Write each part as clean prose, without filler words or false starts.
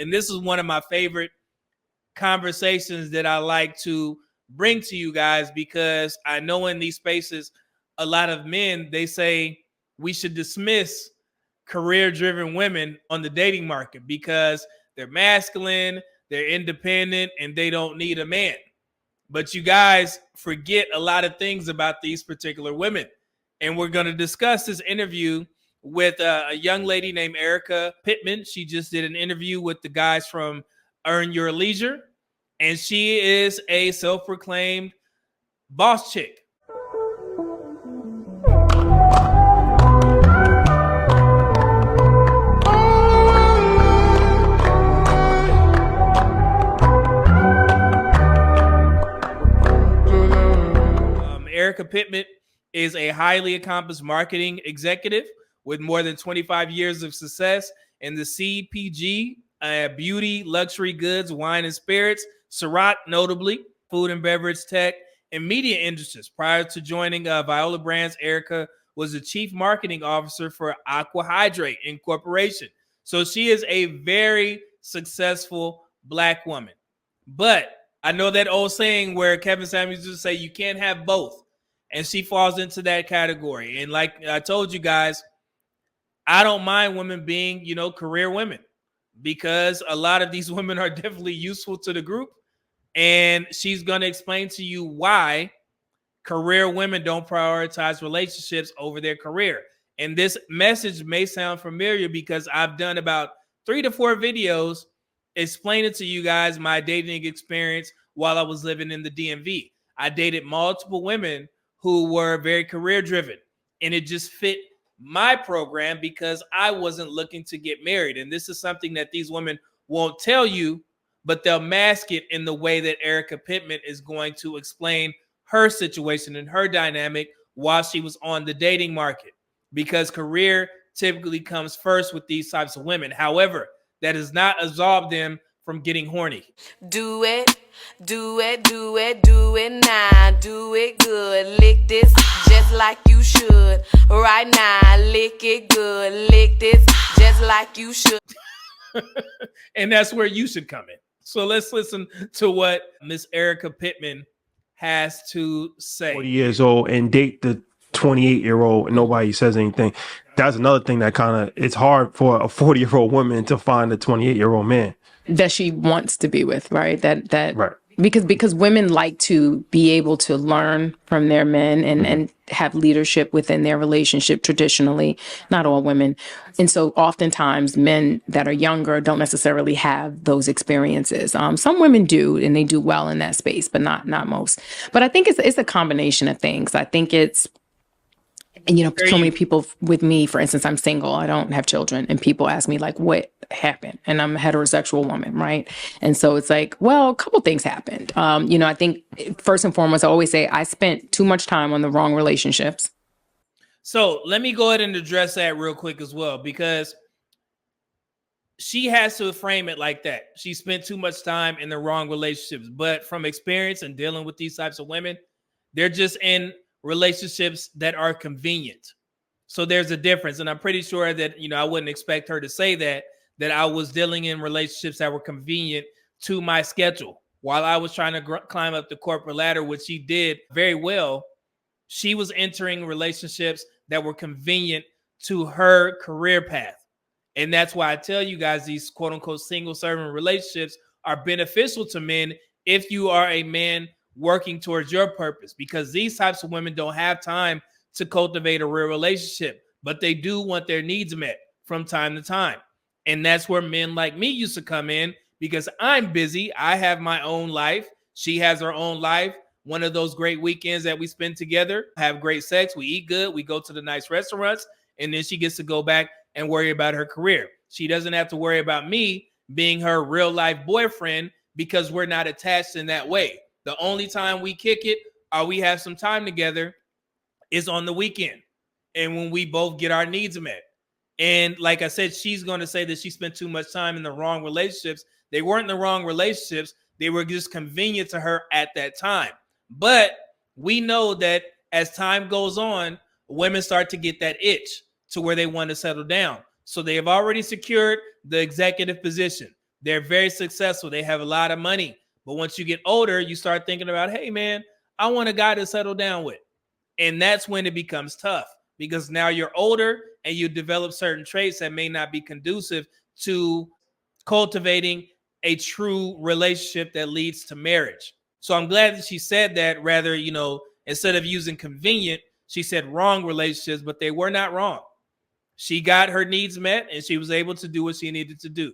And this is one of my favorite conversations that I like to bring to you guys, because I know in these spaces, a lot of men, they say we should dismiss career-driven women on the dating market because they're masculine, they're independent, and they don't need a man. But you guys forget a lot of things about these particular women. And we're going to discuss this interview with a young lady named Erica Pittman. She just did an interview with the guys from Earn Your Leisure, and she is a self-proclaimed boss chick. Erica Pittman is a highly accomplished marketing executive with more than 25 years of success in the CPG, beauty, luxury goods, wine and spirits, Ciroc notably, food and beverage, tech, and media industries. Prior to joining Viola Brands, Erica was the chief marketing officer for Aqua Hydrate Incorporation. So she is a very successful Black woman. But I know that old saying where Kevin Samuels used to say you can't have both. And she falls into that category. And like I told you guys, I don't mind women being, career women, because a lot of these women are definitely useful to the group. And she's going to explain to you why career women don't prioritize relationships over their career. And this message may sound familiar because I've done about 3 to 4 videos explaining to you guys my dating experience while I was living in the DMV. I dated multiple women who were very career driven, and it just fit my program because I wasn't looking to get married. And this is something that these women won't tell you, but they'll mask it in the way that Erica Pittman is going to explain her situation and her dynamic while she was on the dating market, because career typically comes first with these types of women. However, that does not absolve them from getting horny. Do it now, do it good, lick this just like you should, right now, lick it good, lick this just like you should. And that's where you should come in. So let's listen to what Miss Erica Pittman has to say. 40 years old and date the 28-year-old and nobody says anything. That's another thing that kind of, it's hard for a 40-year-old woman to find a 28-year-old man that she wants to be with, right? That right. Because women like to be able to learn from their men and have leadership within their relationship traditionally, not all women. And so oftentimes men that are younger don't necessarily have those experiences. Some women do, and they do well in that space, but not most. But I think it's a combination of things. I think it's, so many people with me, for instance, I'm single, I don't have children, and people ask me like, what happened? And I'm a heterosexual woman, right? And so it's like, well, a couple things happened. I think first and foremost, I always say I spent too much time on the wrong relationships. So let me go ahead and address that real quick as well, because she has to frame it like that. She spent too much time in the wrong relationships. But from experience and dealing with these types of women, they're just in relationships that are convenient. So there's a difference. And I'm pretty sure that, I wouldn't expect her to say that I was dealing in relationships that were convenient to my schedule. While I was trying to climb up the corporate ladder, which she did very well, she was entering relationships that were convenient to her career path. And that's why I tell you guys these quote unquote single servant relationships are beneficial to men if you are a man working towards your purpose, because these types of women don't have time to cultivate a real relationship, but they do want their needs met from time to time. And that's where men like me used to come in, because I'm busy. I have my own life. She has her own life. One of those great weekends that we spend together, have great sex, we eat good, we go to the nice restaurants, and then she gets to go back and worry about her career. She doesn't have to worry about me being her real life boyfriend, because we're not attached in that way. The only time we kick it or we have some time together is on the weekend, and when we both get our needs met. And like I said, she's going to say that she spent too much time in the wrong relationships. They weren't the wrong relationships. They were just convenient to her at that time. But we know that as time goes on, women start to get that itch to where they want to settle down. So they have already secured the executive position. They're very successful. They have a lot of money. But once you get older, you start thinking about, hey, man, I want a guy to settle down with. And that's when it becomes tough, because now you're older and you develop certain traits that may not be conducive to cultivating a true relationship that leads to marriage. So I'm glad that she said that, rather, instead of using convenient, she said wrong relationships, but they were not wrong. She got her needs met and she was able to do what she needed to do.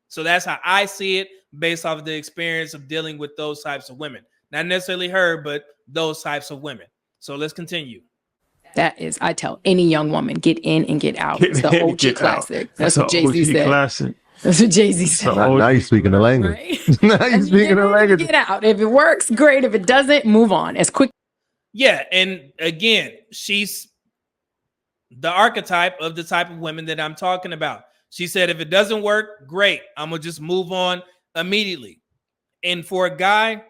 So that's how I see it, based off of the experience of dealing with those types of women. Not necessarily her, but those types of women. So let's continue. That is, I tell any young woman, get in and get out. It's the OG classic. That's what Jay-Z said. Classic. That's what Jay-Z said. Now you're speaking the language. Right? Now you're speaking the language. Get out. If it works, great. If it doesn't, move on as quick. Yeah, and again, she's the archetype of the type of women that I'm talking about. She said, if it doesn't work, great. I'm going to just move on immediately. And for a guy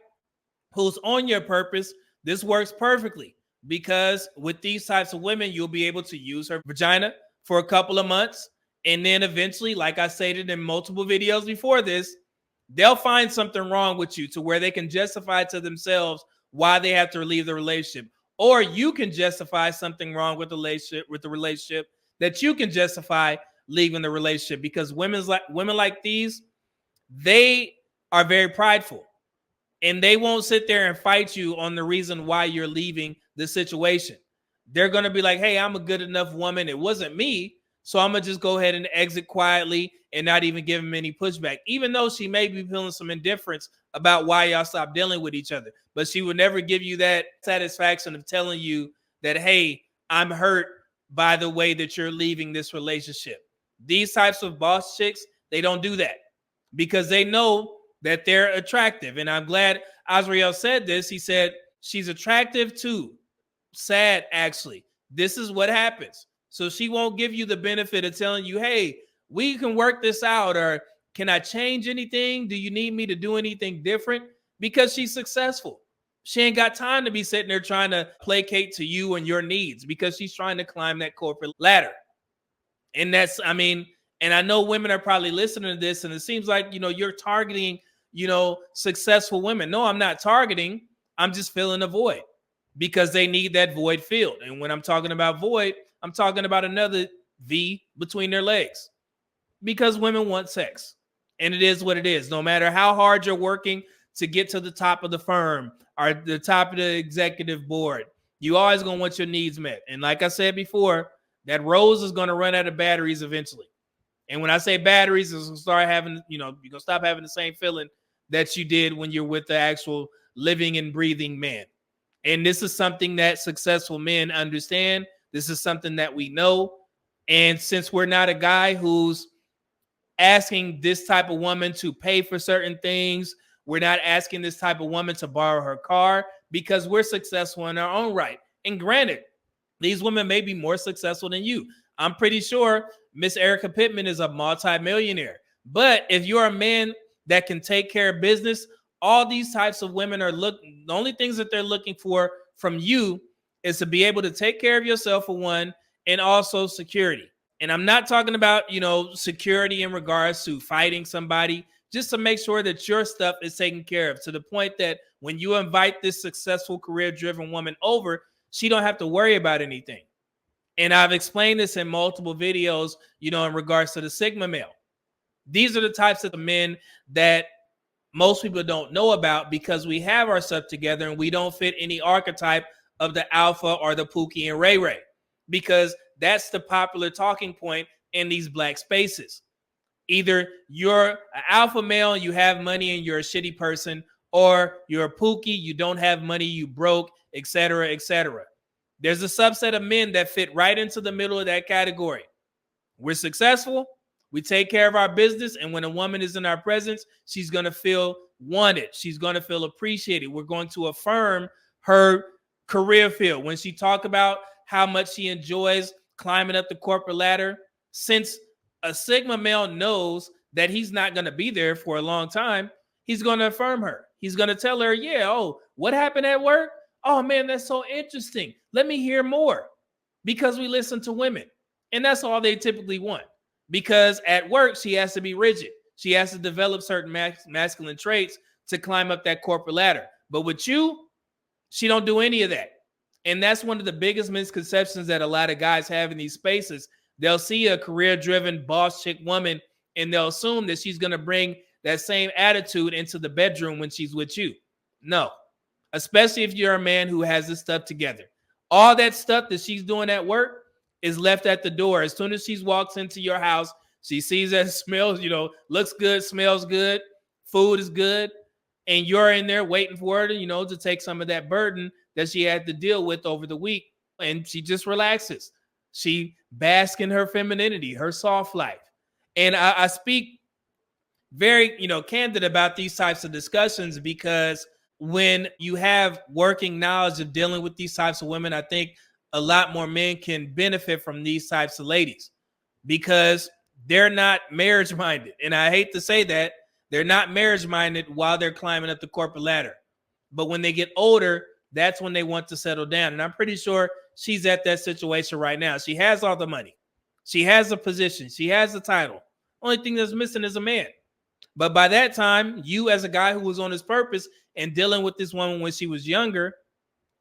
who's on your purpose, this works perfectly, because with these types of women, you'll be able to use her vagina for a couple of months. And then eventually, like I stated in multiple videos before this, they'll find something wrong with you to where they can justify to themselves why they have to leave the relationship. Or you can justify something wrong with the relationship that you can justify leaving the relationship, because women like these, they are very prideful, and they won't sit there and fight you on the reason why you're leaving the situation. They're going to be like, hey, I'm a good enough woman. It wasn't me. So I'm going to just go ahead and exit quietly and not even give him any pushback, even though she may be feeling some indifference about why y'all stopped dealing with each other. But she would never give you that satisfaction of telling you that, hey, I'm hurt by the way that you're leaving this relationship. These types of boss chicks, they don't do that, because they know that they're attractive. And I'm glad Azriel said this. He said, she's attractive too. Sad, actually. This is what happens. So she won't give you the benefit of telling you, hey, we can work this out, or can I change anything? Do you need me to do anything different? Because she's successful. She ain't got time to be sitting there trying to placate to you and your needs, because she's trying to climb that corporate ladder. And and I know women are probably listening to this, and it seems like, you're targeting, successful women. No, I'm not targeting. I'm just filling a void, because they need that void filled. And when I'm talking about void, I'm talking about another V between their legs, because women want sex, and it is what it is. No matter how hard you're working to get to the top of the firm or the top of the executive board, you always going to want your needs met. And like I said before, that rose is going to run out of batteries eventually. And when I say batteries, it's going to start having, you're going to stop having the same feeling that you did when you're with the actual living and breathing man. And this is something that successful men understand. This is something that we know. And since we're not a guy who's asking this type of woman to pay for certain things, we're not asking this type of woman to borrow her car, because we're successful in our own right. And granted, these women may be more successful than you. I'm pretty sure Miss Erica Pittman is a multimillionaire. But if you're a man that can take care of business, all these types of women the only things that they're looking for from you is to be able to take care of yourself, for one, and also security. And I'm not talking about, security in regards to fighting somebody, just to make sure that your stuff is taken care of, to the point that when you invite this successful, career-driven woman over, she don't have to worry about anything. And I've explained this in multiple videos, in regards to the Sigma male. These are the types of men that most people don't know about, because we have our stuff together and we don't fit any archetype of the alpha or the Pookie and Ray Ray, because that's the popular talking point in these black spaces. Either you're an alpha male, you have money and you're a shitty person, or you're a Pookie, you don't have money, you broke, etc., etc. There's a subset of men that fit right into the middle of that category. We're successful, we take care of our business, and when a woman is in our presence, she's going to feel wanted. She's going to feel appreciated. We're going to affirm her career field. When she talk about how much she enjoys climbing up the corporate ladder, since a Sigma male knows that he's not going to be there for a long time, he's going to affirm her. He's going to tell her, yeah, oh, what happened at work? Oh, man, that's so interesting. Let me hear more. Because we listen to women. And that's all they typically want. Because at work, she has to be rigid. She has to develop certain masculine traits to climb up that corporate ladder. But with you, she don't do any of that. And that's one of the biggest misconceptions that a lot of guys have in these spaces. They'll see a career-driven boss chick woman and they'll assume that she's going to bring that same attitude into the bedroom when she's with you. No, especially if you're a man who has this stuff together. All that stuff that she's doing at work is left at the door. As soon as she walks into your house, she sees that it smells, looks good, smells good, food is good, and you're in there waiting for her to, to take some of that burden that she had to deal with over the week, and she just relaxes. She basks in her femininity, her soft life. And I speak very, candid about these types of discussions because when you have working knowledge of dealing with these types of women, I think a lot more men can benefit from these types of ladies because they're not marriage minded. And I hate to say that, they're not marriage minded while they're climbing up the corporate ladder. But when they get older, that's when they want to settle down. And I'm pretty sure she's at that situation right now. She has all the money. She has a position. She has the title. Only thing that's missing is a man. But by that time, you as a guy who was on his purpose and dealing with this woman when she was younger,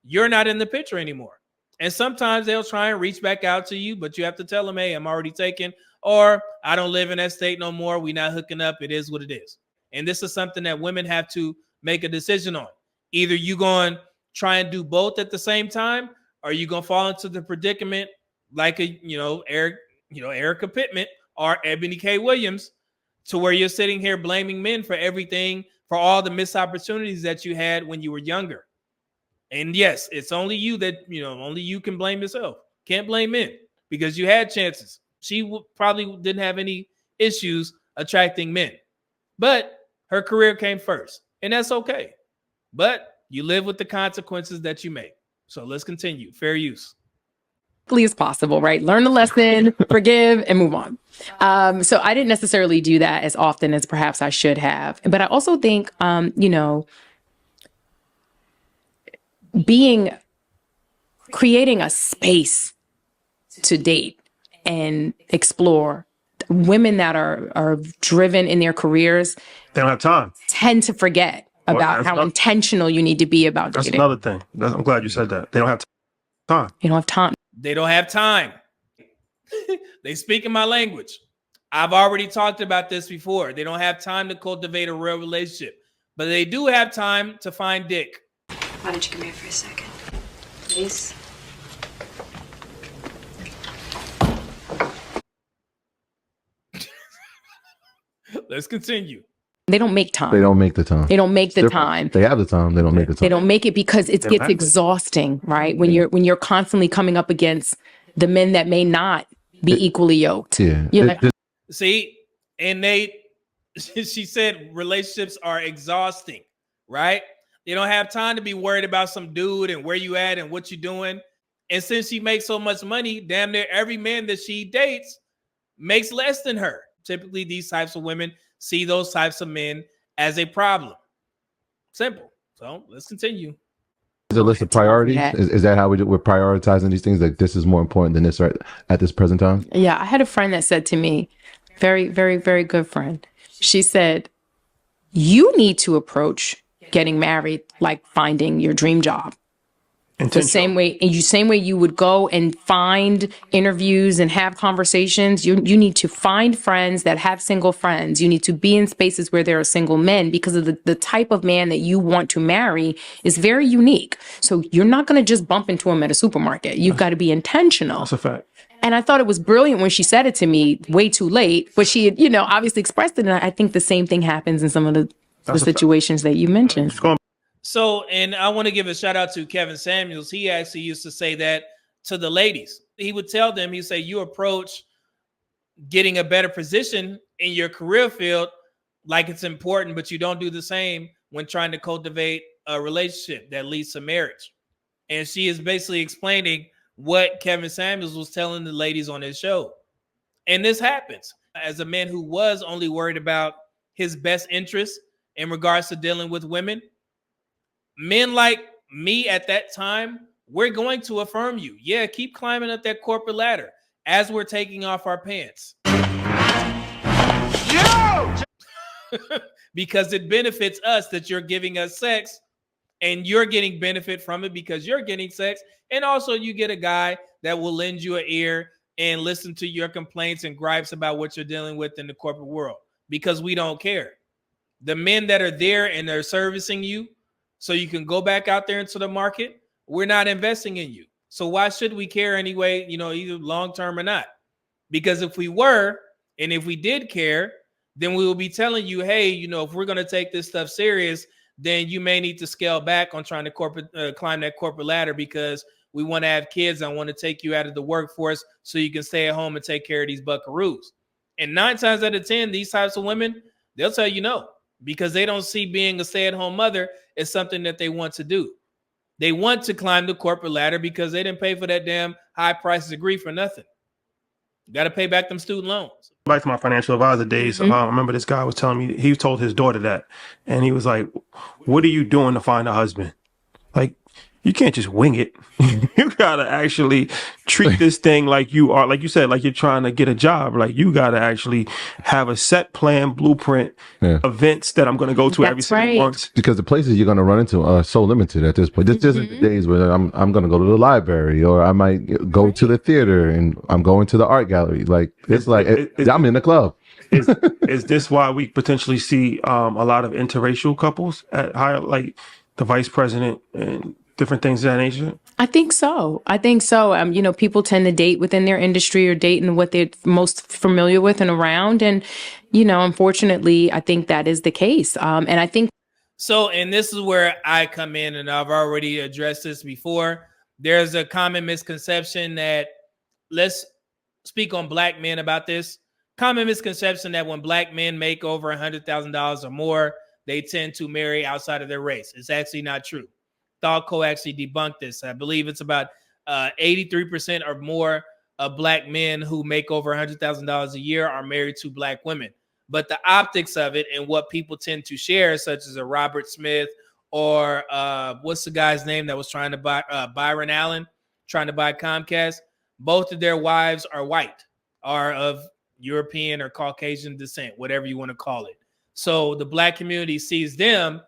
you're not in the picture anymore. And sometimes they'll try and reach back out to you, but you have to tell them, hey, I'm already taken, or I don't live in that state no more. We're not hooking up. It is what it is. And this is something that women have to make a decision on. Either you going to try and do both at the same time, or you going to fall into the predicament like Erica Pittman or Ebony K. Williams, to where you're sitting here blaming men for everything, for all the missed opportunities that you had when you were younger. And yes, it's only you that, only you can blame yourself. Can't blame men because you had chances. She probably didn't have any issues attracting men, but her career came first, and that's okay. But you live with the consequences that you make. So let's continue. Fair use. As possible, right? Learn the lesson, forgive, and move on. So I didn't necessarily do that as often as perhaps I should have. But I also think, creating a space to date and explore. Women that are driven in their careers, they don't have time. Tend to forget about how intentional you need to be about dating. That's another thing. I'm glad you said that. They don't have time. You don't have time. They don't have time. They speak in my language. I've already talked about this before. They don't have time to cultivate a real relationship, but they do have time to find dick. Why don't you come here for a second, please? Let's continue. They don't make time. They don't make the time. They don't make the time. They have the time. They don't make the time. They don't make it because it gets exhausting, right? When you're constantly coming up against the men that may not be equally yoked. Yeah. See, and she said relationships are exhausting, right? They don't have time to be worried about some dude and where you at and what you doing. And since she makes so much money, damn near every man that she dates makes less than her. Typically, these types of women see those types of men as a problem. Simple. So let's continue. Is a list of priorities? Is that how we're prioritizing these things? Like this is more important than this right at this present time? Yeah, I had a friend that said to me, very, very, very good friend. She said, you need to approach getting married like finding your dream job. The same way you would go and find interviews and have conversations. You need to find friends that have single friends. You need to be in spaces where there are single men because of the type of man that you want to marry is very unique. So you're not going to just bump into him at a supermarket. You've got to be intentional. That's a fact. And I thought it was brilliant when she said it to me way too late, but she had, obviously expressed it. And I think the same thing happens in some of the situations that you mentioned. So, and I want to give a shout out to Kevin Samuels. He actually used to say that to the ladies. He would tell them, he'd say, you approach getting a better position in your career field like it's important, but you don't do the same when trying to cultivate a relationship that leads to marriage. And she is basically explaining what Kevin Samuels was telling the ladies on his show. And this happens as a man who was only worried about his best interests in regards to dealing with women. Men like me at that time, we're going to affirm you. Yeah, keep climbing up that corporate ladder as we're taking off our pants. Yo! because it benefits us that you're giving us sex, and you're getting benefit from it because you're getting sex. And also you get a guy that will lend you an ear and listen to your complaints and gripes about what you're dealing with in the corporate world, because we don't care. The men that are there and they're servicing you so you can go back out there into the market, we're not investing in you. So why should we care anyway, either long-term or not? Because if we were, and if we did care, then we will be telling you, hey, if we're going to take this stuff serious, then you may need to scale back on trying to climb that corporate ladder, because we want to have kids. I want to take you out of the workforce so you can stay at home and take care of these buckaroos. And 9 times out of 10, these types of women, they'll tell you no, because they don't see being a stay-at-home mother as something that they want to do. They want to climb the corporate ladder because they didn't pay for that damn high price degree for nothing. You got to pay back them student loans. Back to my financial advisor days, I remember this guy was telling me, he told his daughter that, and he was like, what are you doing to find a husband? Like, you can't just wing it. You gotta actually treat this thing like you are, like you said, like you're trying to get a job. Like, you gotta actually have a set plan, blueprint, events that I'm going to go to every single month. Because the places you're going to run into are so limited at this point. This isn't the days where I'm going to go to the library, or I might go to the theater, and I'm going to the art gallery. Like, I'm in the club. Is this why we potentially see a lot of interracial couples at higher, like the vice president and different things of that nature? I think so. People tend to date within their industry or date in what they're most familiar with and around. And, unfortunately, I think that is the case. And I think. So, and this is where I come in, and I've already addressed this before. There's a common misconception that, let's speak on black men about this. Common misconception that when black men make over $100,000 or more, they tend to marry outside of their race. It's actually not true. Thalco actually debunked this. I believe it's about 83% or more of black men who make over $100,000 a year are married to black women. But the optics of it and what people tend to share, such as a Robert Smith or what's the guy's name that was trying to buy Byron Allen, trying to buy Comcast, both of their wives are white, are of European or Caucasian descent, whatever you want to call it. So the black community sees them,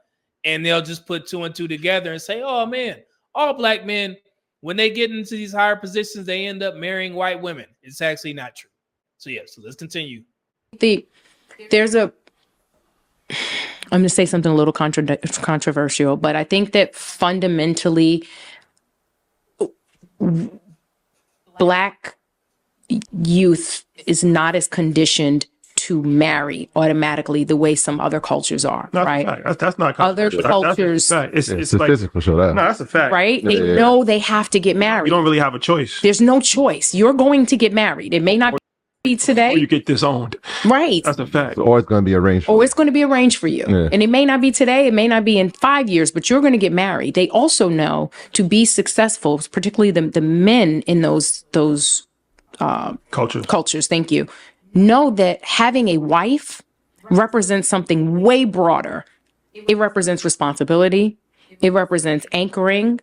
and they'll just put 2 and 2 together and say, oh, man, all black men, when they get into these higher positions, they end up marrying white women. It's actually not true. So, so let's continue. I'm going to say something a little controversial, but I think that fundamentally black youth is not as conditioned to marry automatically the way some other cultures are, right? That's not other cultures. It's like, physical show that. No, that's a fact, right? They know they have to get married. You don't really have a choice. There's no choice. You're going to get married. It may not be today. Or you get disowned. Right. That's a fact. Or it's going to be arranged. Or it's going to be arranged for you. Yeah. And it may not be today. It may not be in 5 years, but you're going to get married. They also know to be successful, particularly the men in those cultures. Thank you. Know that having a wife represents something way broader. It represents responsibility. It represents anchoring.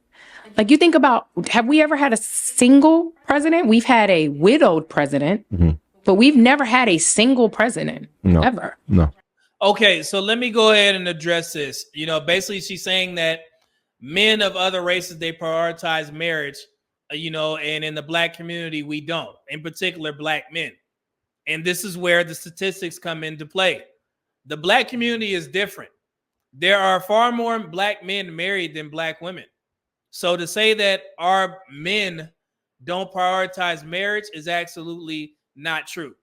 Like, you think about, have we ever had a single president? We've had a widowed president, but we've never had a single president ever. No. Okay, so let me go ahead and address this. Basically she's saying that men of other races, they prioritize marriage, and in the black community, we don't, in particular, black men. And this is where the statistics come into play. The black community is different. There are far more black men married than black women. So to say that our men don't prioritize marriage is absolutely not true.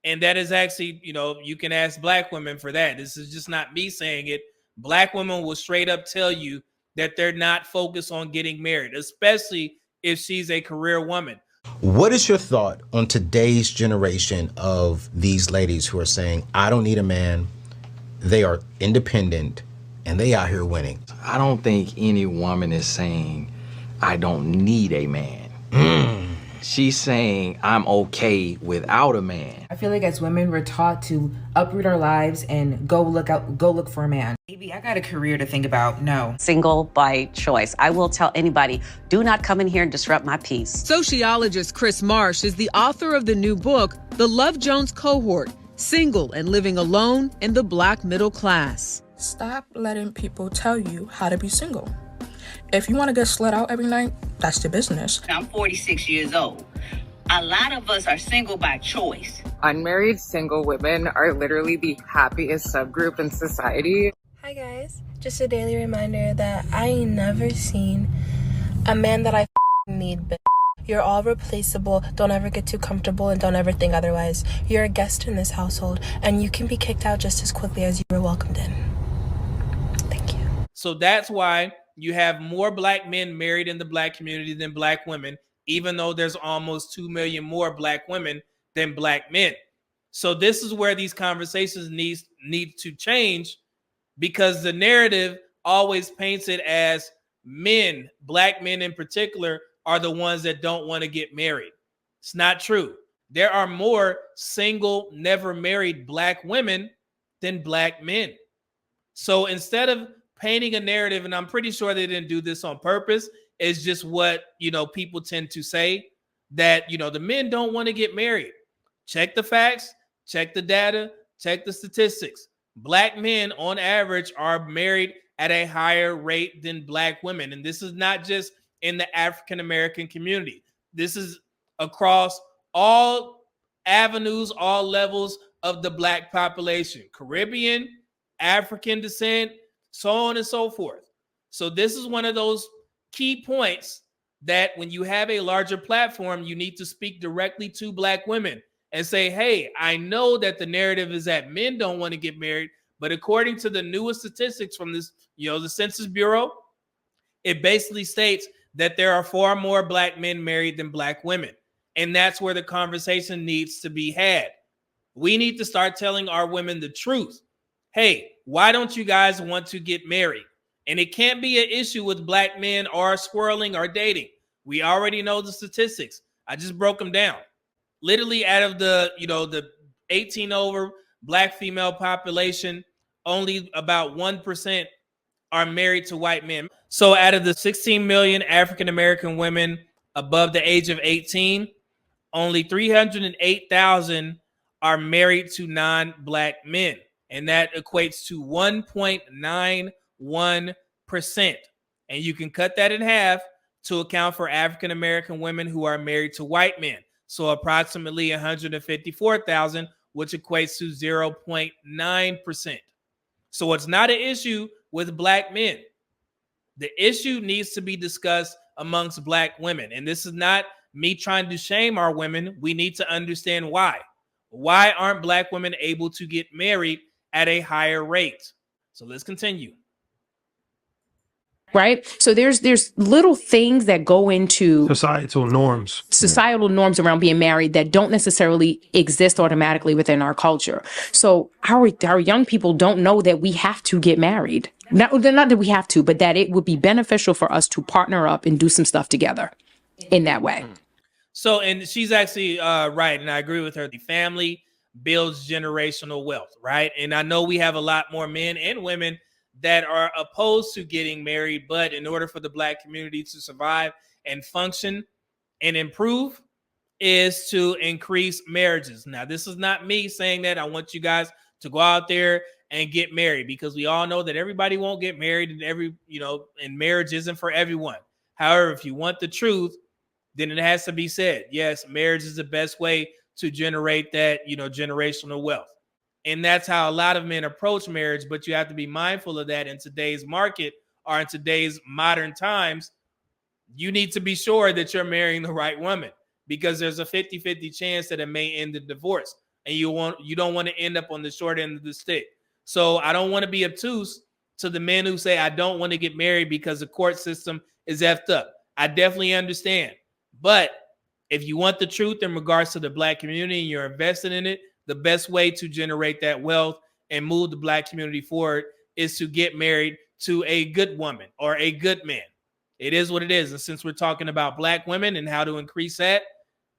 And that is actually, you can ask black women for that. This is just not me saying it. Black women will straight up tell you that they're not focused on getting married, especially if she's a career woman. What is your thought on today's generation of these ladies who are saying, I don't need a man, they are independent, and they out here winning? I don't think any woman is saying, I don't need a man. She's saying, I'm okay without a man. I feel like as women, we're taught to uproot our lives and go look for a man. Maybe I got a career to think about. No. Single by choice. I will tell anybody, do not come in here and disrupt my peace. Sociologist Chris Marsh is the author of the new book, The Love Jones Cohort, single and living alone in the Black middle class. Stop letting people tell you how to be single. If you want to get slut out every night, that's your business. I'm 46 years old. A lot of us are single by choice. Unmarried single women are literally the happiest subgroup in society. Hi guys, just a daily reminder that I ain't never seen a man that I need. You're all replaceable. Don't ever get too comfortable and don't ever think otherwise. You're a guest in this household and you can be kicked out just as quickly as you were welcomed in. Thank you. So that's why you have more Black men married in the Black community than Black women, even though there's almost 2 million more Black women than Black men. So this is where these conversations need to change, because the narrative always paints it as men, Black men in particular, are the ones that don't want to get married. It's not true. There are more single, never married Black women than Black men. So instead of painting a narrative, and I'm pretty sure they didn't do this on purpose, it's just what, people tend to say, that, the men don't want to get married. Check the facts, check the data, check the statistics. Black men on average are married at a higher rate than Black women. And this is not just in the African American community. This is across all avenues, all levels of the Black population, Caribbean, African descent, so on and so forth. So this is one of those key points that when you have a larger platform, you need to speak directly to Black women and say, hey, I know that the narrative is that men don't want to get married, but according to the newest statistics from this, the Census Bureau, it basically states that there are far more Black men married than Black women. And that's where the conversation needs to be had. We need to start telling our women the truth. Hey, why don't you guys want to get married? And it can't be an issue with Black men or swirling or dating. We already know the statistics. I just broke them down. Literally out of the 18 over Black female population, only about 1% are married to white men. So out of the 16 million African American women above the age of 18, only 308,000 are married to non-Black men. And that equates to 1.91%. And you can cut that in half to account for African American women who are married to white men. So approximately 154,000, which equates to 0.9%. So it's not an issue with Black men. The issue needs to be discussed amongst Black women. And this is not me trying to shame our women. We need to understand why. Why aren't Black women able to get married at a higher rate? So let's continue. Right. So there's little things that go into societal norms around being married that don't necessarily exist automatically within our culture. So our young people don't know that we have to get married. Not that we have to, but that it would be beneficial for us to partner up and do some stuff together in that way. So, and she's actually right. And I agree with her. The family builds generational wealth, right? And I know we have a lot more men and women that are opposed to getting married, but in order for the Black community to survive and function and improve is to increase marriages. Now, this is not me saying that. I want you guys to go out there and get married, because we all know that everybody won't get married, and and marriage isn't for everyone. However, if you want the truth, then it has to be said. Yes, marriage is the best way to generate that, generational wealth. And that's how a lot of men approach marriage. But you have to be mindful of that in today's market, or in today's modern times. You need to be sure that you're marrying the right woman, because there's a 50-50 chance that it may end in divorce. And you don't want to end up on the short end of the stick. So I don't want to be obtuse to the men who say, I don't want to get married because the court system is effed up. I definitely understand. But if you want the truth in regards to the Black community and you're invested in it, the best way to generate that wealth and move the Black community forward is to get married to a good woman or a good man. It is what it is. And since we're talking about Black women and how to increase that,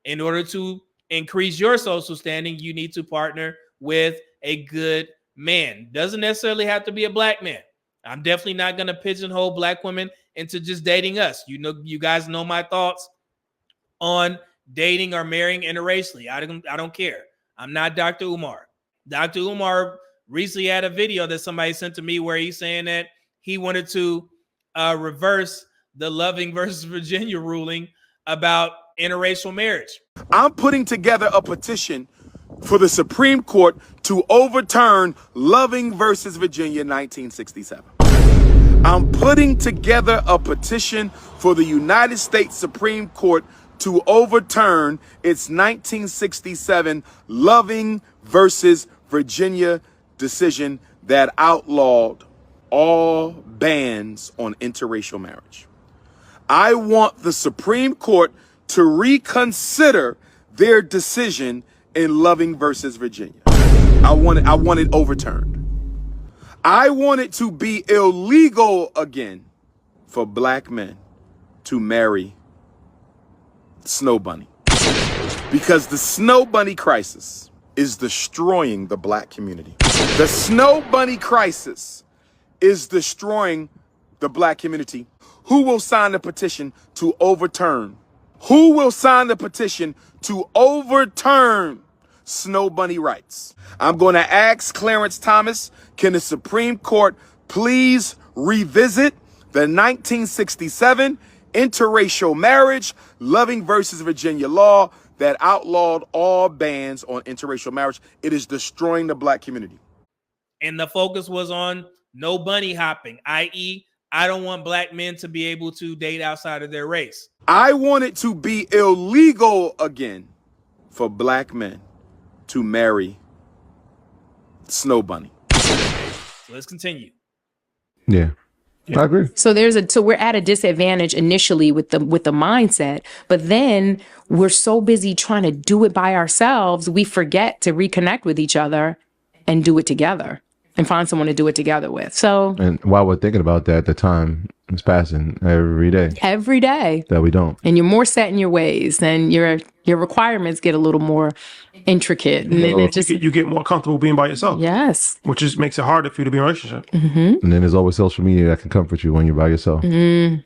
in order to increase your social standing, you need to partner with a good man. Doesn't necessarily have to be a Black man. I'm definitely not going to pigeonhole Black women into just dating us. You guys know my thoughts on dating or marrying interracially. I don't care. I'm not Dr. Umar. Dr. Umar recently had a video that somebody sent to me where he's saying that he wanted to reverse the Loving versus Virginia ruling about interracial marriage. I'm putting together a petition for the Supreme Court to overturn Loving versus Virginia 1967. I'm putting together a petition for the United States Supreme Court to overturn its 1967 Loving versus Virginia decision that outlawed all bans on interracial marriage. I want the Supreme Court to reconsider their decision in Loving versus Virginia. I want it overturned. I want it to be illegal again for black men to marry Snow Bunny. Because the Snow Bunny crisis is destroying the black community. The Snow Bunny crisis is destroying the black community. Who will sign the petition to overturn? Who will sign the petition to overturn Snow Bunny rights? I'm going to ask Clarence Thomas, can the Supreme Court please revisit the 1967 interracial marriage, Loving versus Virginia law that outlawed all bans on interracial marriage? It is destroying the black community. And the focus was on no bunny hopping, i.e., I don't want black men to be able to date outside of their race. I want it to be illegal again for black men to marry Snow Bunny. So let's continue. Yeah. I agree. So we're at a disadvantage initially with the mindset, but then we're so busy trying to do it by ourselves, we forget to reconnect with each other and do it together and find someone to do it together with. So, And while we're thinking about that, the time is passing every day that we don't. And you're more set in your ways, and your requirements get a little more intricate, and then it just you get more comfortable being by yourself. Yes, which just makes it harder for you to be in a relationship. Mm-hmm. And then there's always social media that can comfort you when you're by yourself. That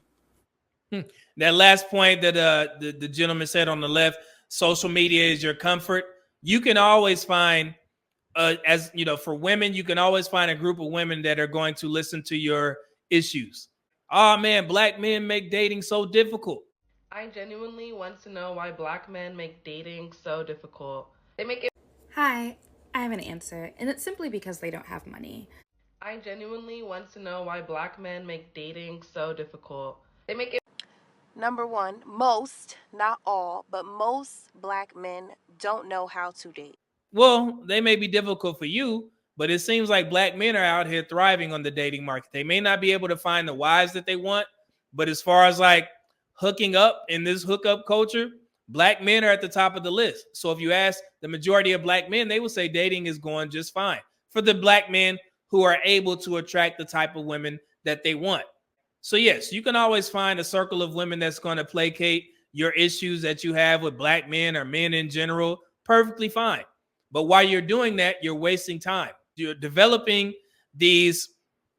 last point that the gentleman said on the left, social media is your comfort. You can always find, as you know, for women, you can always find a group of women that are going to listen to your issues. Oh man, black men make dating so difficult. I genuinely want to know why black men make dating so difficult. They make it. Hi, I have an answer, and it's simply because they don't have money. I genuinely want to know why black men make dating so difficult. They make it. Number one, most, not all, but most black men don't know how to date. Well, they may be difficult for you, but it seems like black men are out here thriving on the dating market. They may not be able to find the wives that they want, but as far as like hooking up in this hookup culture, black men are at the top of the list. So if you ask the majority of black men, they will say dating is going just fine for the black men who are able to attract the type of women that they want. So yes, you can always find a circle of women that's going to placate your issues that you have with black men or men in general. Perfectly fine. But while you're doing that, you're wasting time. You're developing these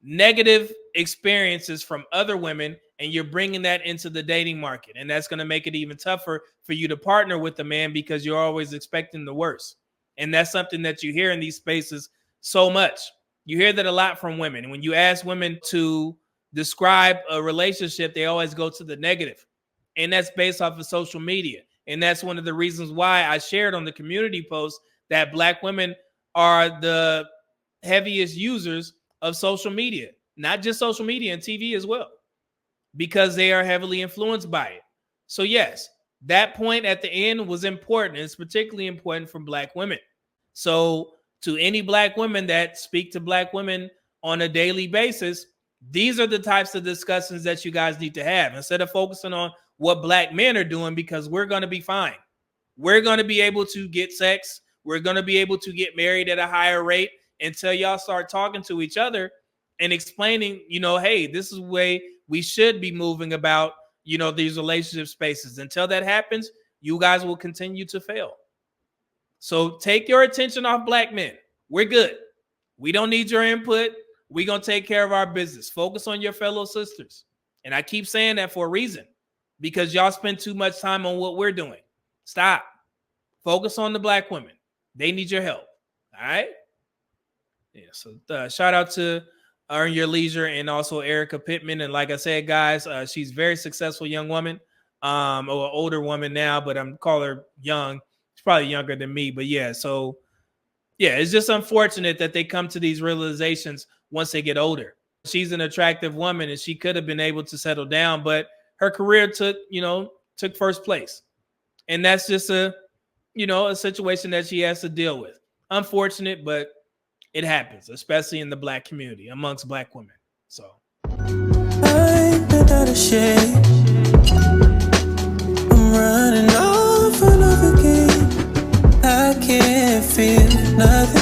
negative experiences from other women, and you're bringing that into the dating market. And that's going to make it even tougher for you to partner with a man because you're always expecting the worst. And that's something that you hear in these spaces so much. You hear that a lot from women. When you ask women to describe a relationship, they always go to the negative. And that's based off of social media. And that's one of the reasons why I shared on the community post that black women are the heaviest users of social media, not just social media and TV as well, because they are heavily influenced by it. So yes, that point at the end was important. It's particularly important for black women. So to any black women that speak to black women on a daily basis, these are the types of discussions that you guys need to have instead of focusing on what black men are doing, because we're going to be fine. We're going to be able to get sex. We're going to be able to get married at a higher rate until y'all start talking to each other and explaining, hey, this is the way we should be moving about, these relationship spaces. Until that happens, you guys will continue to fail. So take your attention off black men. We're good. We don't need your input. We're going to take care of our business. Focus on your fellow sisters. And I keep saying that for a reason, because y'all spend too much time on what we're doing. Stop. Focus on the black women. They need your help. All right? Yeah. So shout out to Earn Your Leisure and also Erica Pittman. And like I said, guys, she's a very successful young woman, or older woman now, but I'm calling her young. She's probably younger than me, but yeah. So yeah, it's just unfortunate that they come to these realizations once they get older. She's an attractive woman and she could have been able to settle down, but her career took first place. And that's just a situation that she has to deal with. Unfortunate, but it happens, especially in the Black community, amongst Black women. So I'm without a shade. I'm running off and off again. I can't feel nothing.